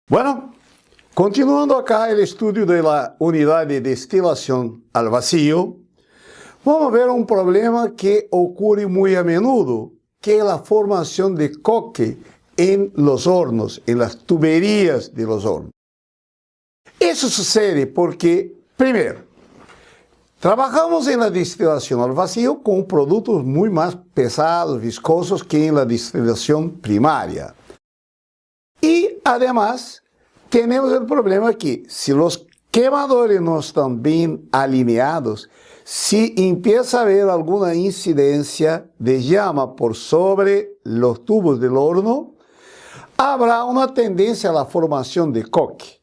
Bueno, continuando acá el estudio de la unidad de destilación al vacío, vamos a ver un problema que ocurre muy a menudo, que es la formación de coque en los hornos, en las tuberías de los hornos. Eso sucede porque, primero, trabajamos en la destilación al vacío con productos muy más pesados, viscosos que en la destilación primaria. Y además, tenemos el problema que si los quemadores no están bien alineados, si empieza a haber alguna incidencia de llama por sobre los tubos del horno, habrá una tendencia a la formación de coque.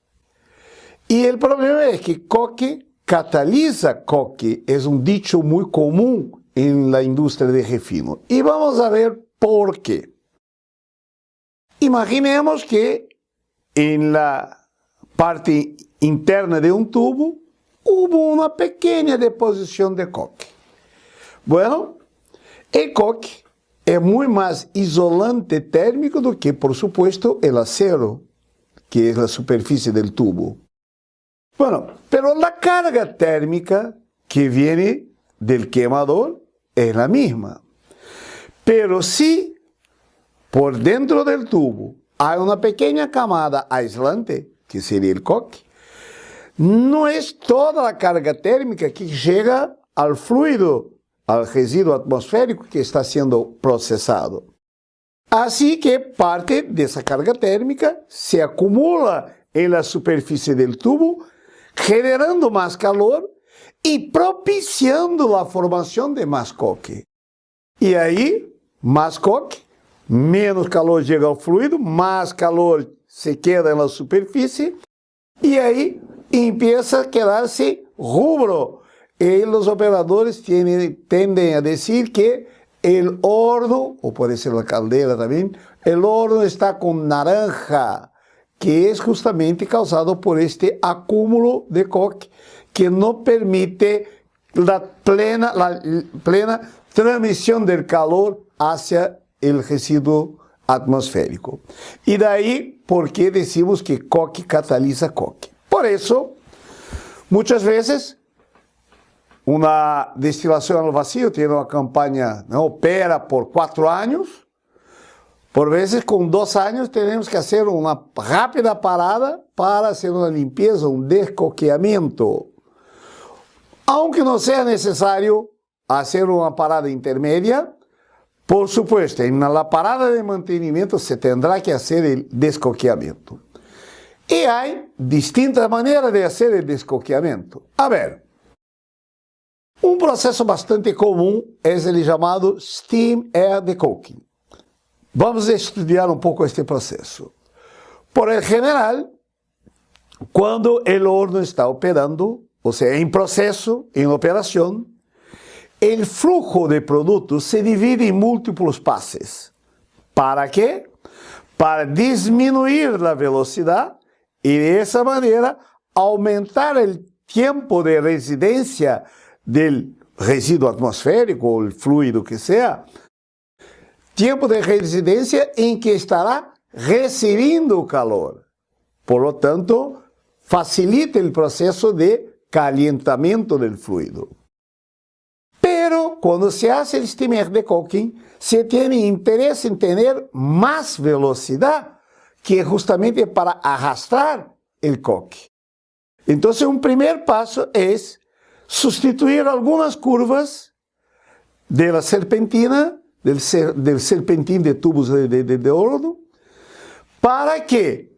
Y el problema es que coque cataliza coque, es un dicho muy común en la industria de refino. Y vamos a ver por qué. Imaginemos que en la parte interna de un tubo hubo una pequeña deposición de coque. Bueno, el coque es muy más isolante térmico do que, por supuesto, el acero, que es la superficie del tubo. Bueno, pero la carga térmica que viene del quemador es la misma. Pero si por dentro del tubo hay una pequeña camada aislante, que sería el coque, no es toda la carga térmica que llega al fluido, al residuo atmosférico que está siendo procesado. Así que parte de esa carga térmica se acumula en la superficie del tubo, generando más calor y propiciando la formación de más coque. Y ahí, más coque, menos calor llega al fluido, más calor se queda en la superficie y ahí empieza a quedarse rubro. Y los operadores tienden a decir que el horno, o puede ser la caldera también, el horno está con naranja, que es justamente causado por este acúmulo de coque que no permite la plena transmisión del calor hacia el residuo atmosférico. Y de ahí, ¿por qué decimos que coque cataliza coque? Por eso, muchas veces, una destilación al vacío tiene una campaña, ¿no? Opera por 4 años. Por veces, con 2 años, tenemos que hacer una rápida parada para hacer una limpieza, un descoqueamiento. Aunque no sea necesario hacer una parada intermedia, por supuesto, en la parada de mantenimiento se tendrá que hacer el descoqueamiento. Y hay distintas maneras de hacer el descoqueamiento. A ver, un proceso bastante común es el llamado Steam Air Decoking. Vamos a estudiar un poco este proceso. Por el general, cuando el horno está operando, o sea, en proceso, en operación, el flujo de productos se divide en múltiplos pases. ¿Para qué? Para disminuir la velocidad y de esa manera aumentar el tiempo de residencia del residuo atmosférico o el fluido que sea. Tiempo de residencia en que estará recibiendo calor. Por lo tanto, facilita el proceso de calentamiento del fluido. Pero cuando se hace el steam air decoking, se tiene interés en tener más velocidad, que es justamente para arrastrar el coque. Entonces, un primer paso es sustituir algunas curvas de la serpentina, del serpentín de tubos de horno, para que,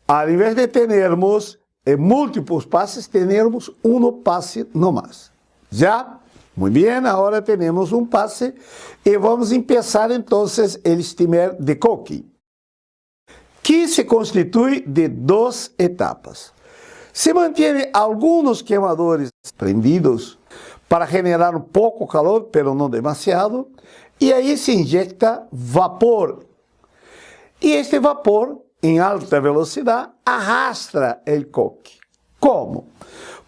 al invés de tenermos múltiples pases, tenemos un pase no más. ¿Ya? Muy bien, ahora tenemos un pase y vamos a empezar entonces el steam air decoking, que se constituye de 2 etapas. Se mantiene algunos quemadores prendidos para generar un poco calor, pero no demasiado, y ahí se inyecta vapor. Y este vapor, en alta velocidad, arrastra el coque. ¿Cómo?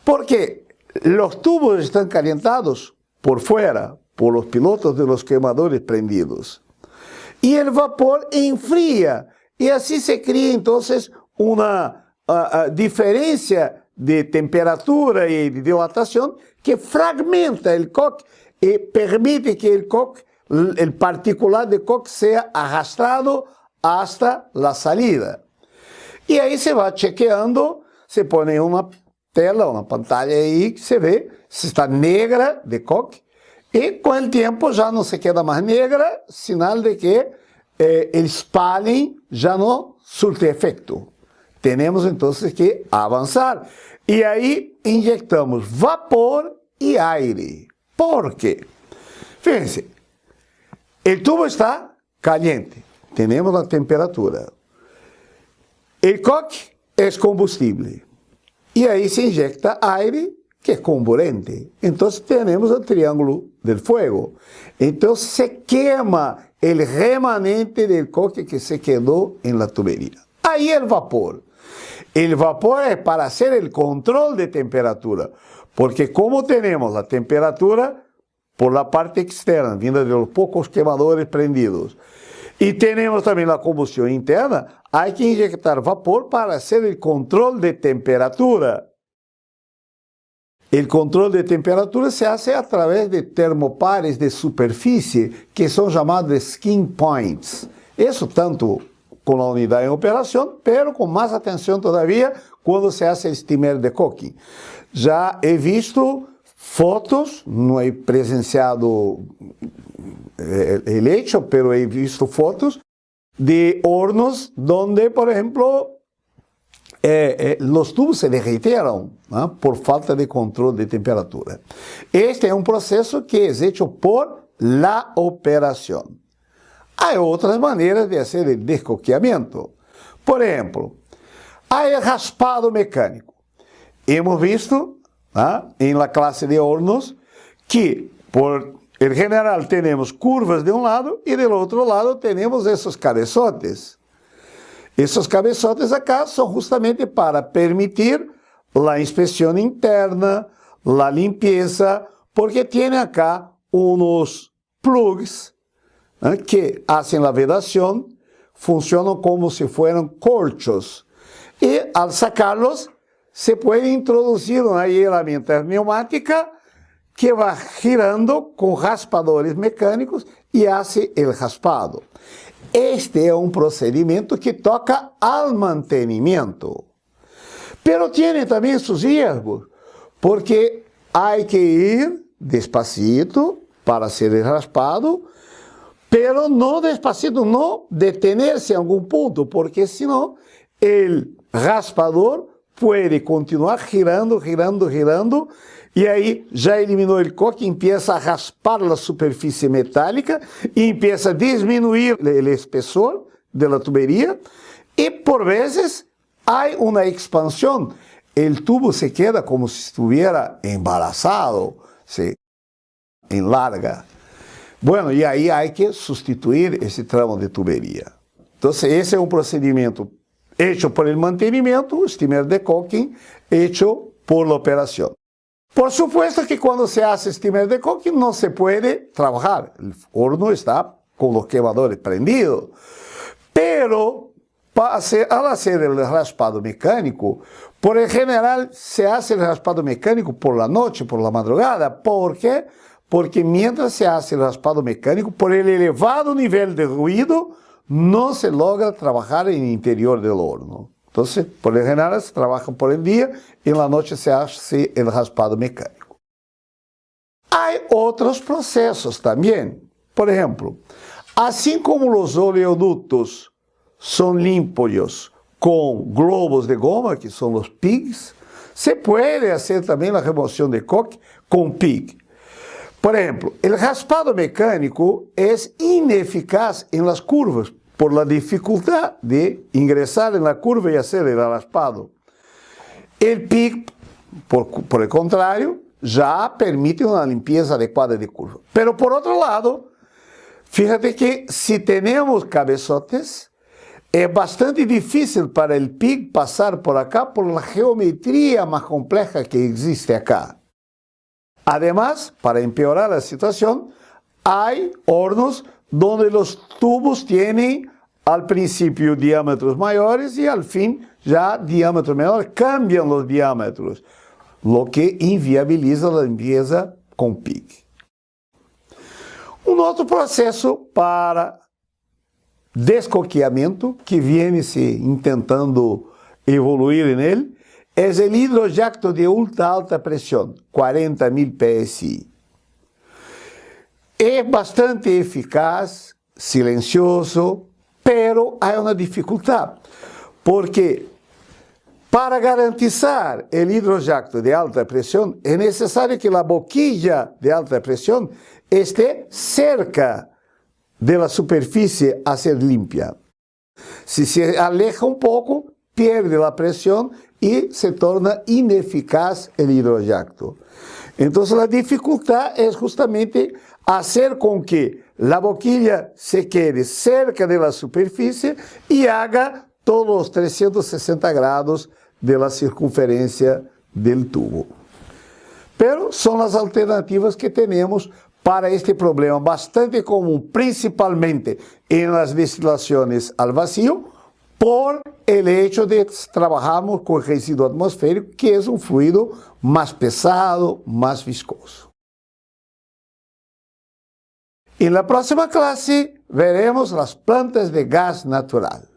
Porque los tubos están calentados por fuera, por los pilotos de los quemadores prendidos. Y el vapor enfría, y así se crea entonces una diferencia de temperatura y de dilatación que fragmenta el coque y permite que el particular de coque sea arrastrado hasta la salida. Y ahí se va chequeando, se pone una tela, una pantalla ahí que se ve si está negra de coque, y con el tiempo ya no se queda más negra, señal de que el spalling ya no surte efecto. Tenemos entonces que avanzar. Y ahí inyectamos vapor y aire. ¿Por qué? Fíjense, el tubo está caliente, tenemos la temperatura. El coque es combustible. Y ahí se inyecta aire, que es comburente. Entonces tenemos el triángulo del fuego. Entonces se quema el remanente del coque que se quedó en la tubería. Ahí el vapor. El vapor es para hacer el control de temperatura, porque como tenemos la temperatura por la parte externa, vinda de los pocos quemadores prendidos, y tenemos también la combustión interna, hay que inyectar vapor para hacer el control de temperatura. El control de temperatura se hace a través de termopares de superficie, que son llamados skin points. Eso tanto con la unidad en operación, pero con más atención todavía cuando se hace el steamer de coque. Ya he visto fotos, no he presenciado el hecho, pero he visto fotos de hornos donde, por ejemplo, los tubos se derritieron, ¿no?, por falta de control de temperatura. Este es un proceso que es hecho por la operación. Hay otras maneras de hacer el descoqueamiento. Por ejemplo, hay el raspado mecánico. Hemos visto en la clase de hornos que por el general tenemos curvas de un lado y del otro lado tenemos esos cabezotes. Esos cabezotes acá son justamente para permitir la inspección interna, la limpieza, porque tiene acá unos plugs que hacen la vedación, funcionan como si fueran corchos. Y al sacarlos, se puede introducir una herramienta neumática que va girando con raspadores mecánicos y hace el raspado. Este es un procedimiento que toca al mantenimiento. Pero tiene también sus riesgos, porque hay que ir despacito para hacer el raspado, pero no despacito, no detenerse en algún punto, porque si no, el raspador puede continuar girando, girando, girando, y ahí ya eliminó el coque, empieza a raspar la superficie metálica y empieza a disminuir el espesor de la tubería, y por veces hay una expansión. El tubo se queda como si estuviera embarazado, se enlarga. Bueno, y ahí hay que sustituir ese tramo de tubería. Entonces, ese es un procedimiento hecho por el mantenimiento, steamer de coque, hecho por la operación. Por supuesto que cuando se hace steamer de coque no se puede trabajar. El horno está con los quemadores prendidos. Pero al hacer el raspado mecánico, por el general se hace el raspado mecánico por la noche, por la madrugada. ¿Por qué? Porque mientras se hace el raspado mecánico, por el elevado nivel de ruido, no se logra trabajar en el interior del horno. Entonces, por lo general, se trabaja por el día y en la noche se hace el raspado mecánico. Hay otros procesos también. Por ejemplo, así como los oleoductos son limpios con globos de goma, que son los PIGs, se puede hacer también la remoción de coque con PIG. Por ejemplo, el raspado mecánico es ineficaz en las curvas por la dificultad de ingresar en la curva y hacer el raspado. El PIG, por el contrario, ya permite una limpieza adecuada de curva. Pero por otro lado, fíjate que si tenemos cabezotes, es bastante difícil para el PIG pasar por acá por la geometría más compleja que existe acá. Además, para empeorar la situación, hay hornos donde los tubos tienen al principio diámetros mayores y al fin ya diámetros menores, cambian los diámetros, lo que inviabiliza la limpieza con PIG. Un otro proceso para descoqueamiento que viene se intentando evoluir en él es el hidrojacto de ultra alta presión, 40.000 PSI. Es bastante eficaz, silencioso, pero hay una dificultad, porque para garantizar el hidrojacto de alta presión es necesario que la boquilla de alta presión esté cerca de la superficie a ser limpia. Si se aleja un poco, pierde la presión y se torna ineficaz el hidrojacto. Entonces la dificultad es justamente hacer con que la boquilla se quede cerca de la superficie y haga todos los 360 grados de la circunferencia del tubo. Pero son las alternativas que tenemos para este problema bastante común, principalmente en las destilaciones al vacío, por el hecho de trabajarmos con residuo atmosférico, que es un fluido más pesado, más viscoso. En la próxima clase veremos las plantas de gas natural.